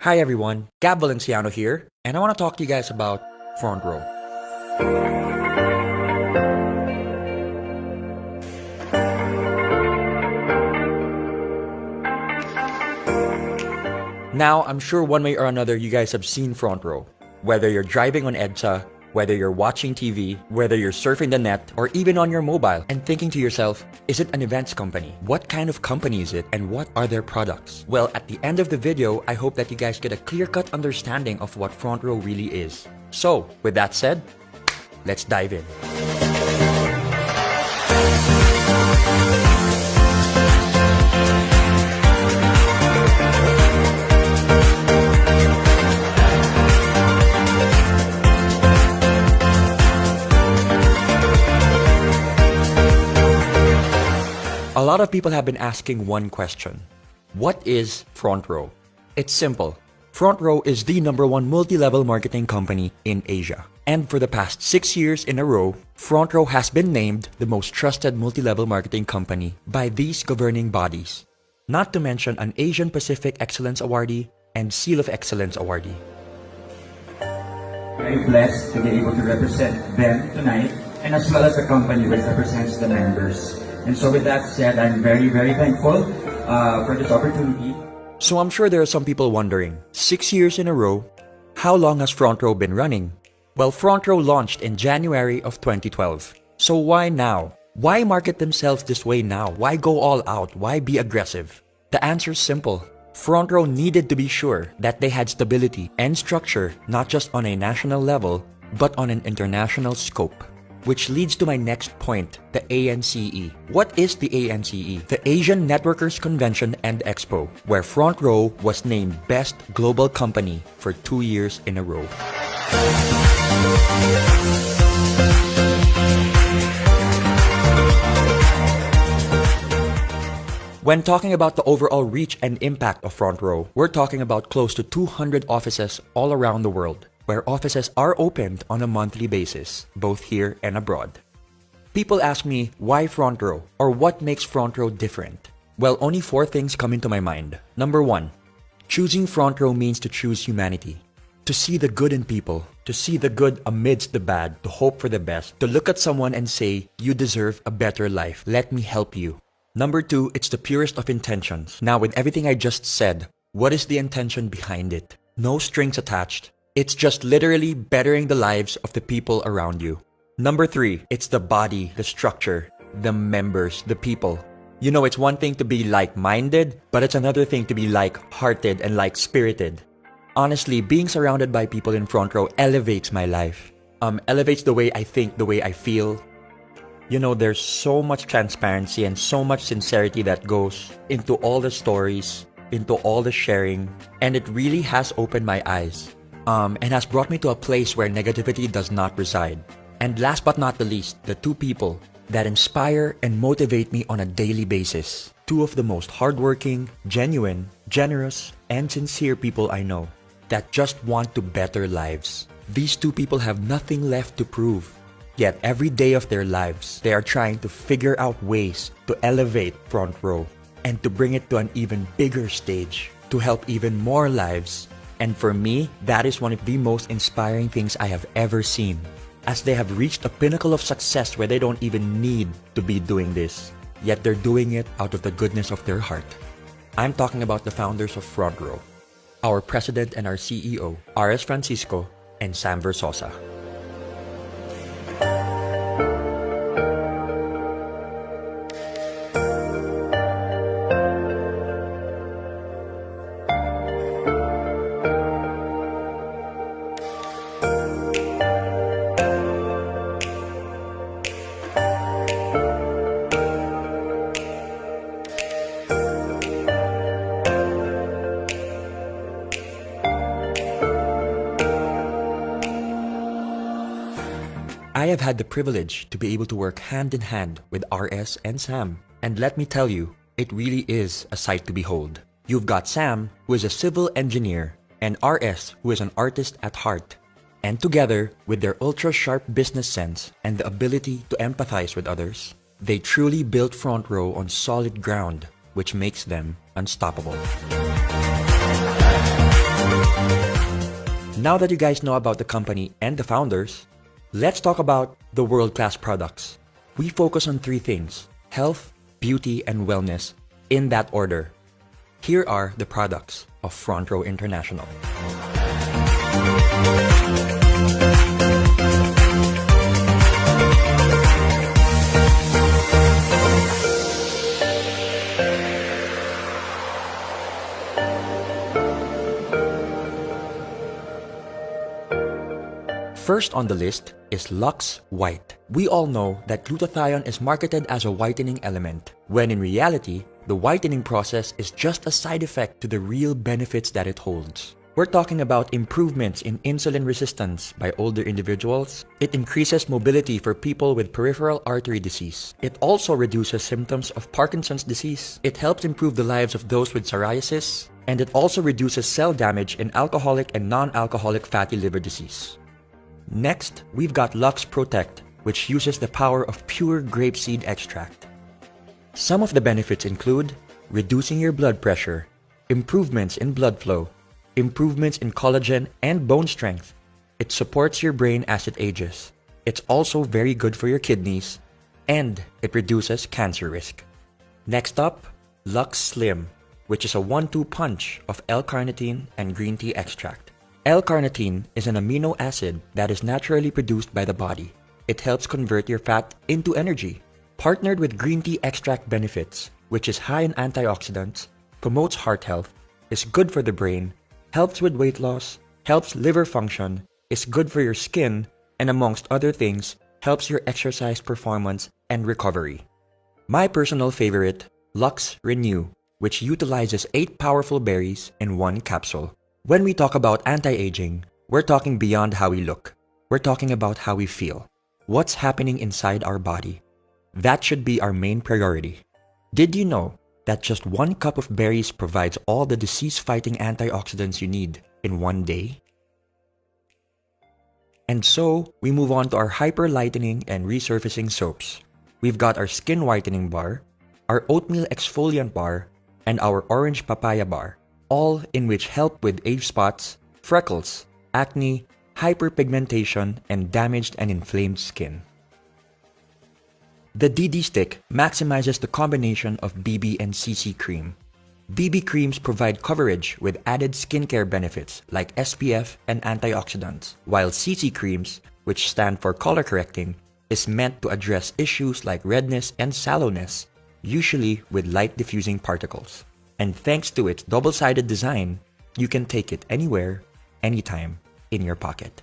Hi everyone, Valenciano here, and I want to talk to you guys about Frontrow. Now, I'm sure one way or another you guys have seen Frontrow. Whether you're driving on EDSA, whether you're watching TV, whether you're surfing the net, or even on your mobile, and thinking to yourself, is it an events company? What kind of company is it, and what are their products? Well, at the end of the video, I hope that you guys get a clear-cut understanding of what Frontrow really is. So, with that said, let's dive in. A lot of people have been asking one question. What is Frontrow? It's simple. Frontrow is the #1 multi-level marketing company in Asia. And for the past 6 years in a row, Frontrow has been named the most trusted multi-level marketing company by these governing bodies. Not to mention an Asian Pacific Excellence Awardee and Seal of Excellence Awardee. Very blessed to be able to represent them tonight, and as well as the company which represents the members. And so with that said, I'm very, very thankful for this opportunity. So I'm sure there are some people wondering, 6 years in a row, how long has Frontrow been running? Well, Frontrow launched in January of 2012. So why now? Why market themselves this way now? Why go all out? Why be aggressive? The answer is simple. Frontrow needed to be sure that they had stability and structure not just on a national level, but on an international scope. Which leads to my next point, the ANCE. What is the ANCE? The Asian Networkers Convention and Expo, where Frontrow was named Best Global Company for 2 years in a row. When talking about the overall reach and impact of Frontrow, we're talking about close to 200 offices all around the world, where offices are opened on a monthly basis, both here and abroad. People ask me, why Frontrow? Or what makes Frontrow different? Well, only 4 things come into my mind. Number 1, choosing Frontrow means to choose humanity. To see the good in people, to see the good amidst the bad, to hope for the best, to look at someone and say, you deserve a better life, let me help you. Number 2, it's the purest of intentions. Now, with everything I just said, what is the intention behind it? No strings attached. It's just literally bettering the lives of the people around you. Number 3, it's the body, the structure, the members, the people. You know, it's one thing to be like-minded, but it's another thing to be like-hearted and like-spirited. Honestly, being surrounded by people in Frontrow elevates my life. Elevates the way I think, the way I feel. You know, there's so much transparency and so much sincerity that goes into all the stories, into all the sharing, and it really has opened my eyes. And has brought me to a place where negativity does not reside. And last but not the least, the 2 people that inspire and motivate me on a daily basis. 2 of the most hardworking, genuine, generous, and sincere people I know that just want to better lives. These 2 people have nothing left to prove. Yet every day of their lives, they are trying to figure out ways to elevate Frontrow and to bring it to an even bigger stage, to help even more lives. And for me, that is one of the most inspiring things I have ever seen, as they have reached a pinnacle of success where they don't even need to be doing this, yet they're doing it out of the goodness of their heart. I'm talking about the founders of Frontrow, our president and our CEO, R.S. Francisco and Sam Versosa. I have had the privilege to be able to work hand in hand with RS and Sam. And let me tell you, it really is a sight to behold. You've got Sam, who is a civil engineer, and RS, who is an artist at heart. And together, with their ultra-sharp business sense and the ability to empathize with others, they truly built Frontrow on solid ground, which makes them unstoppable. Now that you guys know about the company and the founders, let's talk about the world-class products. We focus on three things: health, beauty, and wellness, in that order. Here are the products of Frontrow International. First on the list is Lux White. We all know that glutathione is marketed as a whitening element, when in reality, the whitening process is just a side effect to the real benefits that it holds. We're talking about improvements in insulin resistance by older individuals. It increases mobility for people with peripheral artery disease. It also reduces symptoms of Parkinson's disease. It helps improve the lives of those with psoriasis. And it also reduces cell damage in alcoholic and non-alcoholic fatty liver disease. Next, we've got Lux Protect, which uses the power of pure grapeseed extract. Some of the benefits include reducing your blood pressure, improvements in blood flow, improvements in collagen and bone strength. It supports your brain as it ages. It's also very good for your kidneys, and it reduces cancer risk. Next up, Lux Slim, which is a 1-2 punch of L-carnitine and green tea extract. L-carnitine is an amino acid that is naturally produced by the body. It helps convert your fat into energy. Partnered with green tea extract benefits, which is high in antioxidants, promotes heart health, is good for the brain, helps with weight loss, helps liver function, is good for your skin, and amongst other things, helps your exercise performance and recovery. My personal favorite, Lux Renew, which utilizes 8 powerful berries in 1 capsule. When we talk about anti-aging, we're talking beyond how we look. We're talking about how we feel. What's happening inside our body? That should be our main priority. Did you know that just 1 cup of berries provides all the disease-fighting antioxidants you need in 1 day? And so, we move on to our hyper-lightening and resurfacing soaps. We've got our skin whitening bar, our oatmeal exfoliant bar, and our orange papaya bar, all in which help with age spots, freckles, acne, hyperpigmentation, and damaged and inflamed skin. The DD Stick maximizes the combination of BB and CC cream. BB creams provide coverage with added skincare benefits like SPF and antioxidants, while CC creams, which stand for color correcting, is meant to address issues like redness and sallowness, usually with light diffusing particles. And thanks to its double-sided design, you can take it anywhere, anytime, in your pocket.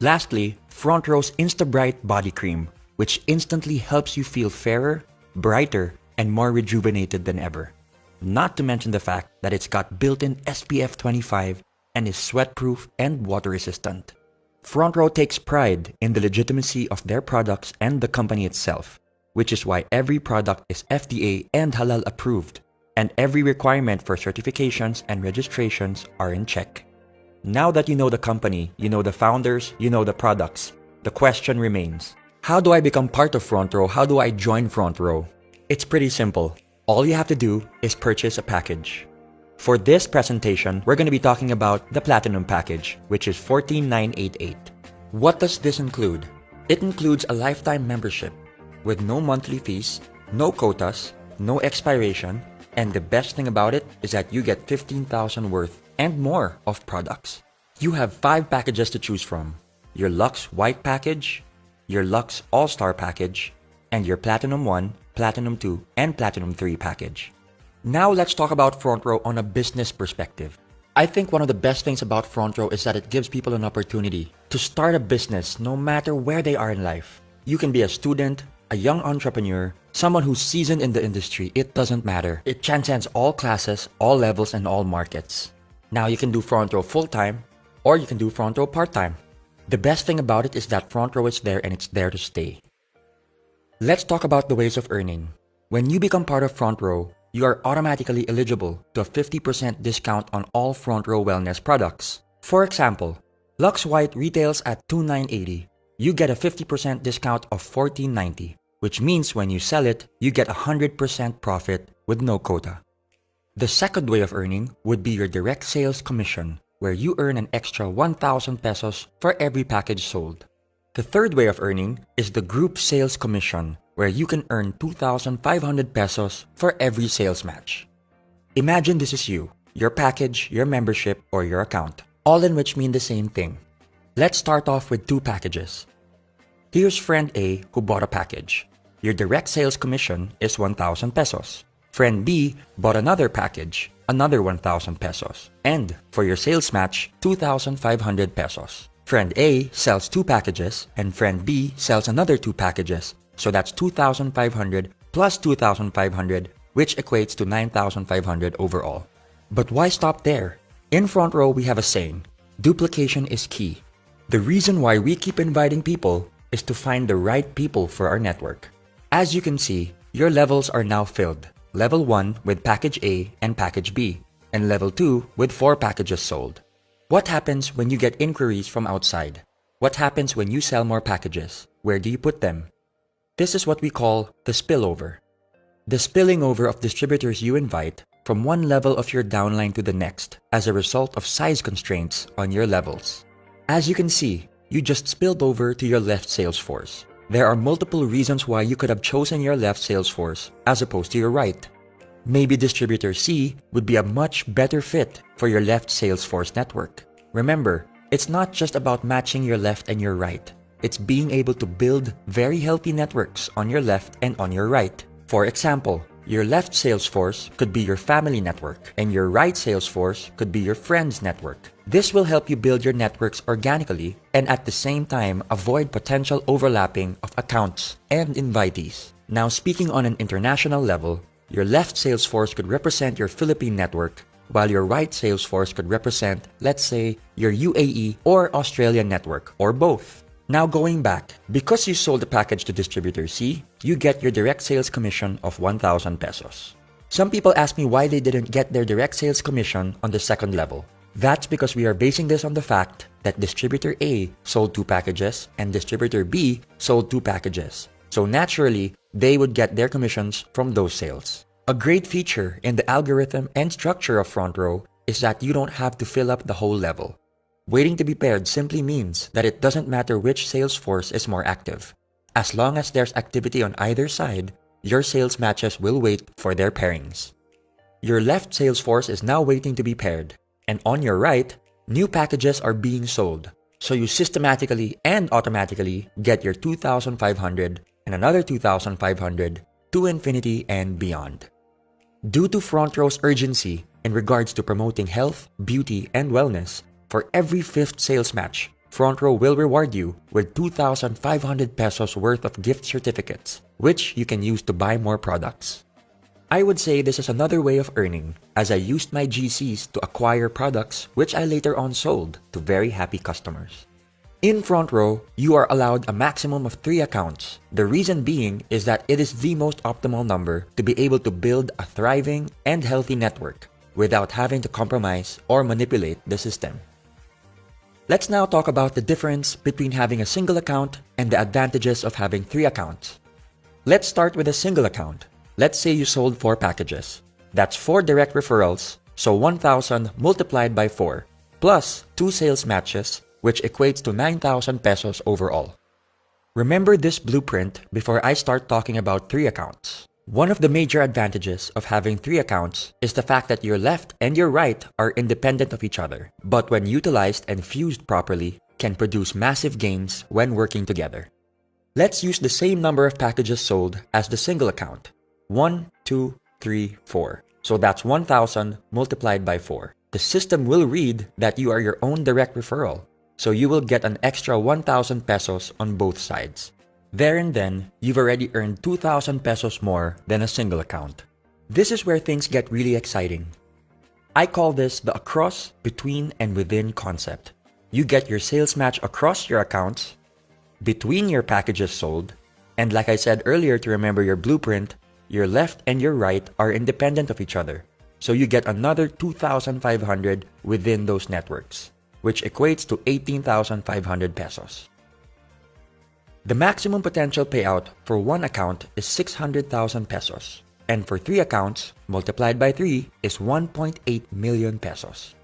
Lastly, Frontrow's Insta-Bright Body Cream, which instantly helps you feel fairer, brighter, and more rejuvenated than ever. Not to mention the fact that it's got built-in SPF 25 and is sweat-proof and water-resistant. Frontrow takes pride in the legitimacy of their products and the company itself, which is why every product is FDA and halal approved, and every requirement for certifications and registrations are in check. Now that you know the company, you know the founders, you know the products, the question remains, how do I become part of Frontrow? How do I join Frontrow? It's pretty simple. All you have to do is purchase a package. For this presentation, we're going to be talking about the Platinum package, which is $14,988. What does this include? It includes a lifetime membership with no monthly fees, no quotas, no expiration, and the best thing about it is that you get 15,000 worth and more of products. You have 5 packages to choose from: your Lux White package, your Lux All-Star package, and your Platinum 1, Platinum 2, and Platinum 3 package. Now let's talk about Frontrow on a business perspective. I think one of the best things about Frontrow is that it gives people an opportunity to start a business no matter where they are in life. You can be a student, a young entrepreneur, someone who's seasoned in the industry. It doesn't matter. It transcends all classes, all levels, and all markets. Now you can do Frontrow full-time, or you can do Frontrow part-time. The best thing about it is that Frontrow is there and it's there to stay. Let's talk about the ways of earning. When you become part of Frontrow, you are automatically eligible to a 50% discount on all Frontrow wellness products. For example, Lux White retails at $2,980. You get a 50% discount of $1,490, which means when you sell it, you get 100% profit with no quota. The second way of earning would be your direct sales commission, where you earn an extra 1,000 pesos for every package sold. The third way of earning is the group sales commission, where you can earn 2,500 pesos for every sales match. Imagine this is you, your package, your membership, or your account, all in which mean the same thing. Let's start off with two packages. Here's friend A who bought a package. Your direct sales commission is 1,000 pesos. Friend B bought another package, another 1,000 pesos. And for your sales match, 2,500 pesos. Friend A sells two packages and friend B sells another two packages. So that's 2,500 plus 2,500, which equates to 9,500 overall. But why stop there? In Frontrow, we have a saying, duplication is key. The reason why we keep inviting people is to find the right people for our network. As you can see, your levels are now filled. Level 1 with package A and package B, and level 2 with 4 packages sold. What happens when you get inquiries from outside? What happens when you sell more packages? Where do you put them? This is what we call the spillover. The spilling over of distributors you invite from one level of your downline to the next as a result of size constraints on your levels. As you can see, you just spilled over to your left sales force. There are multiple reasons why you could have chosen your left sales force as opposed to your right. Maybe distributor C would be a much better fit for your left sales force network. Remember, it's not just about matching your left and your right. It's being able to build very healthy networks on your left and on your right. For example, your left sales force could be your family network, and your right sales force could be your friends network. This will help you build your networks organically and at the same time avoid potential overlapping of accounts and invitees. Now, speaking on an international level, your left sales force could represent your Philippine network, while your right sales force could represent, let's say, your UAE or Australian network, or both. Now going back, because you sold the package to distributor C, you get your direct sales commission of 1,000 pesos. Some people ask me why they didn't get their direct sales commission on the second level. That's because we are basing this on the fact that distributor A sold 2 packages and distributor B sold 2 packages. So naturally, they would get their commissions from those sales. A great feature in the algorithm and structure of Frontrow is that you don't have to fill up the whole level. Waiting to be paired simply means that it doesn't matter which sales force is more active. As long as there's activity on either side, your sales matches will wait for their pairings. Your left sales force is now waiting to be paired, and on your right, new packages are being sold. So you systematically and automatically get your 2,500 and another 2,500 to infinity and beyond. Due to Frontrow's urgency in regards to promoting health, beauty, and wellness, for every 5th sales match, Frontrow will reward you with 2,500 pesos worth of gift certificates, which you can use to buy more products. I would say this is another way of earning, as I used my GCs to acquire products which I later on sold to very happy customers. In Frontrow, you are allowed a maximum of 3 accounts. The reason being is that it is the most optimal number to be able to build a thriving and healthy network without having to compromise or manipulate the system. Let's now talk about the difference between having a single account and the advantages of having 3 accounts. Let's start with a single account. Let's say you sold 4 packages. That's 4 direct referrals, so 1,000 multiplied by 4, plus 2 sales matches, which equates to 9,000 pesos overall. Remember this blueprint before I start talking about 3 accounts. One of the major advantages of having 3 accounts is the fact that your left and your right are independent of each other, but when utilized and fused properly, can produce massive gains when working together. Let's use the same number of packages sold as the single account. 1, 2, 3, 4. So that's 1,000 multiplied by 4. The system will read that you are your own direct referral, so you will get an extra 1,000 pesos on both sides. There and then, you've already earned 2,000 pesos more than a single account. This is where things get really exciting. I call this the across, between, and within concept. You get your sales match across your accounts, between your packages sold, and like I said earlier to remember your blueprint, your left and your right are independent of each other. So you get another 2,500 within those networks, which equates to 18,500 pesos. The maximum potential payout for one account is 600,000 pesos, and for 3 accounts, multiplied by 3 is 1.8 million pesos.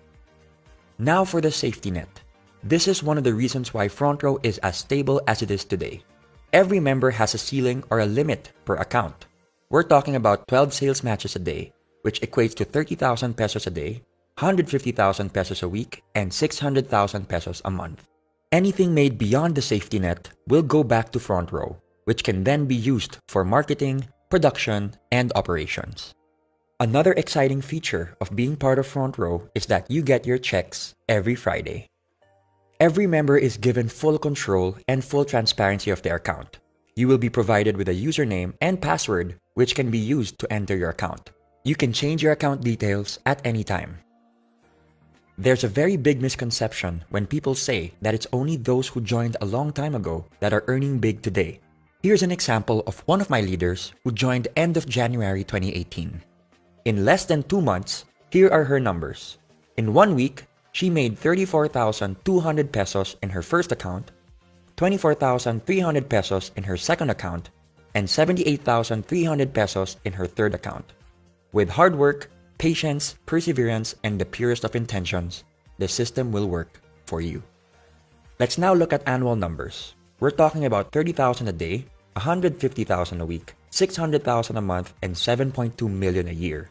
Now for the safety net. This is one of the reasons why Frontrow is as stable as it is today. Every member has a ceiling or a limit per account. We're talking about 12 sales matches a day, which equates to 30,000 pesos a day, 150,000 pesos a week, and 600,000 pesos a month. Anything made beyond the safety net will go back to Frontrow, which can then be used for marketing, production, and operations. Another exciting feature of being part of Frontrow is that you get your checks every Friday. Every member is given full control and full transparency of their account. You will be provided with a username and password which can be used to enter your account. You can change your account details at any time. There's a very big misconception when people say that it's only those who joined a long time ago that are earning big today. Here's an example of one of my leaders who joined end of January 2018. In less than 2 months, here are her numbers. In 1 week, she made 34,200 pesos in her first account, 24,300 pesos in her second account, and 78,300 pesos in her third account. With hard work, patience, perseverance, and the purest of intentions, the system will work for you. Let's now look at annual numbers. We're talking about 30,000 a day, 150,000 a week, 600,000 a month, and 7.2 million a year.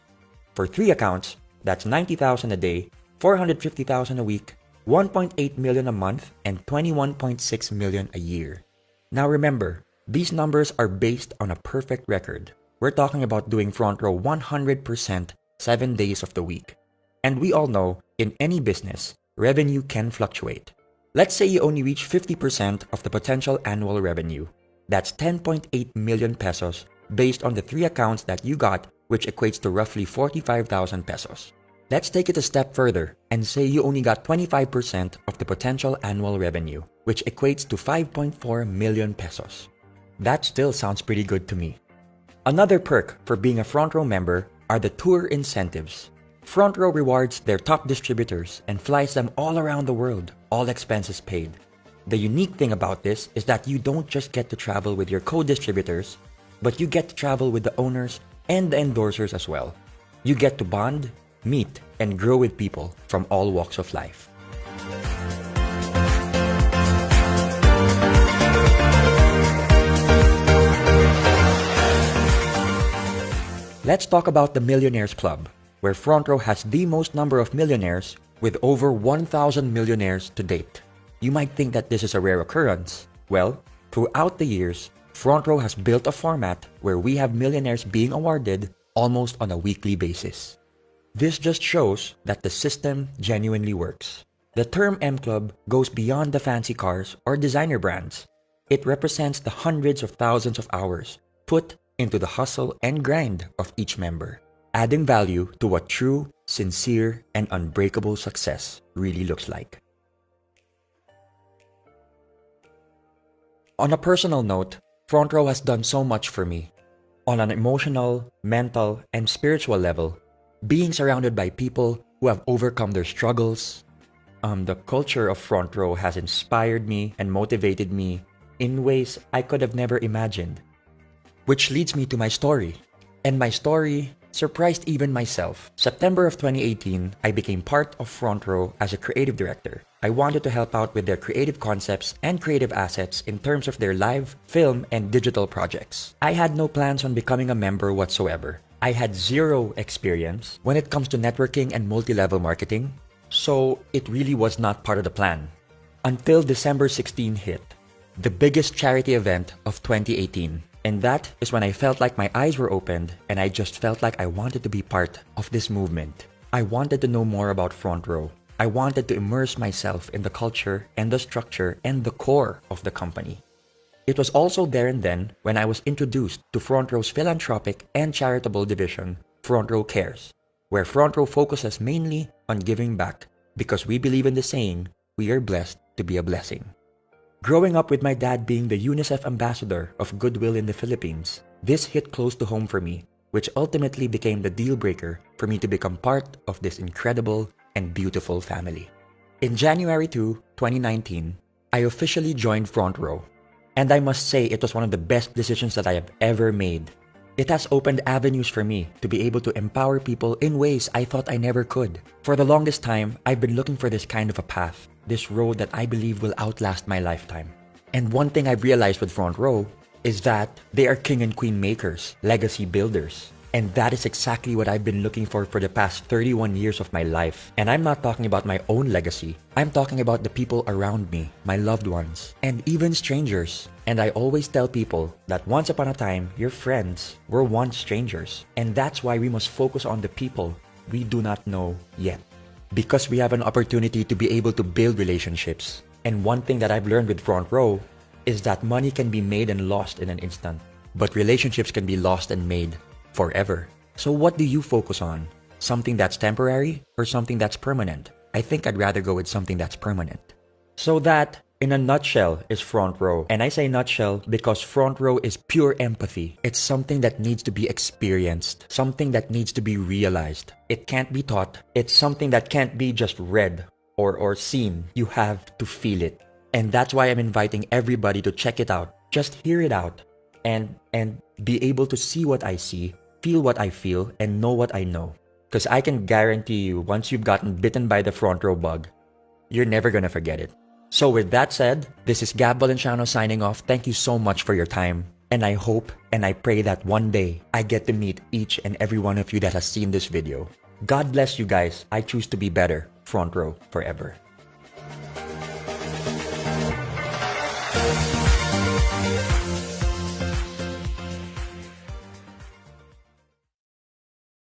For 3 accounts, that's 90,000 a day, 450,000 a week, 1.8 million a month, and 21.6 million a year. Now remember, these numbers are based on a perfect record. We're talking about doing Frontrow 100% 7 days of the week. And we all know, in any business, revenue can fluctuate. Let's say you only reach 50% of the potential annual revenue. That's 10.8 million pesos based on the 3 accounts that you got, which equates to roughly 45,000 pesos. Let's take it a step further and say you only got 25% of the potential annual revenue, which equates to 5.4 million pesos. That still sounds pretty good to me. Another perk for being a Frontrow member are the tour incentives. Frontrow rewards their top distributors and flies them all around the world, all expenses paid. The unique thing about this is that you don't just get to travel with your co-distributors, but you get to travel with the owners and the endorsers as well. You get to bond, meet, and grow with people from all walks of life. Let's talk about the Millionaires Club, where Frontrow has the most number of millionaires with over 1,000 millionaires to date. You might think that this is a rare occurrence. Well, throughout the years, Frontrow has built a format where we have millionaires being awarded almost on a weekly basis. This just shows that the system genuinely works. The term M Club goes beyond the fancy cars or designer brands. It represents the hundreds of thousands of hours put into the hustle and grind of each member, adding value to what true, sincere, and unbreakable success really looks like. On a personal note, Frontrow has done so much for me. On an emotional, mental, and spiritual level, being surrounded by people who have overcome their struggles, the culture of Frontrow has inspired me and motivated me in ways I could have never imagined. Which leads me to my story. And my story surprised even myself. September of 2018, I became part of Frontrow as a creative director. I wanted to help out with their creative concepts and creative assets in terms of their live, film, and digital projects. I had no plans on becoming a member whatsoever. I had zero experience when it comes to networking and multi-level marketing, so it really was not part of the plan. Until December 16 hit, the biggest charity event of 2018. And that is when I felt like my eyes were opened and I just felt like I wanted to be part of this movement. I wanted to know more about Frontrow. I wanted to immerse myself in the culture and the structure and the core of the company. It was also there and then when I was introduced to Frontrow's philanthropic and charitable division, Frontrow Cares, where Frontrow focuses mainly on giving back because we believe in the saying, we are blessed to be a blessing. Growing up with my dad being the UNICEF ambassador of Goodwill in the Philippines, this hit close to home for me, which ultimately became the deal breaker for me to become part of this incredible and beautiful family. In January 2, 2019, I officially joined Frontrow, and I must say it was one of the best decisions that I have ever made. It has opened avenues for me to be able to empower people in ways I thought I never could. For the longest time, I've been looking for this kind of a path, this road that I believe will outlast my lifetime. And one thing I've realized with Frontrow is that they are king and queen makers, legacy builders. And that is exactly what I've been looking for the past 31 years of my life. And I'm not talking about my own legacy. I'm talking about the people around me, my loved ones, and even strangers. And I always tell people that once upon a time, your friends were once strangers. And that's why we must focus on the people we do not know yet. Because we have an opportunity to be able to build relationships. And one thing that I've learned with Frontrow is that money can be made and lost in an instant. But relationships can be lost and made forever. So what do you focus on? Something that's temporary or something that's permanent? I think I'd rather go with something that's permanent. So that, in a nutshell, is Frontrow. And I say nutshell because Frontrow is pure empathy. It's something that needs to be experienced, something that needs to be realized. It can't be taught. It's something that can't be just read or seen. You have to feel it. And that's why I'm inviting everybody to check it out. Just hear it out and be able to see what I see, feel what I feel, and know what I know. Because I can guarantee you, once you've gotten bitten by the Frontrow bug, you're never gonna forget it. So with that said, this is Gab Valenciano signing off. Thank you so much for your time. And I hope and I pray that one day I get to meet each and every one of you that has seen this video. God bless you guys. I choose to be better. Frontrow forever.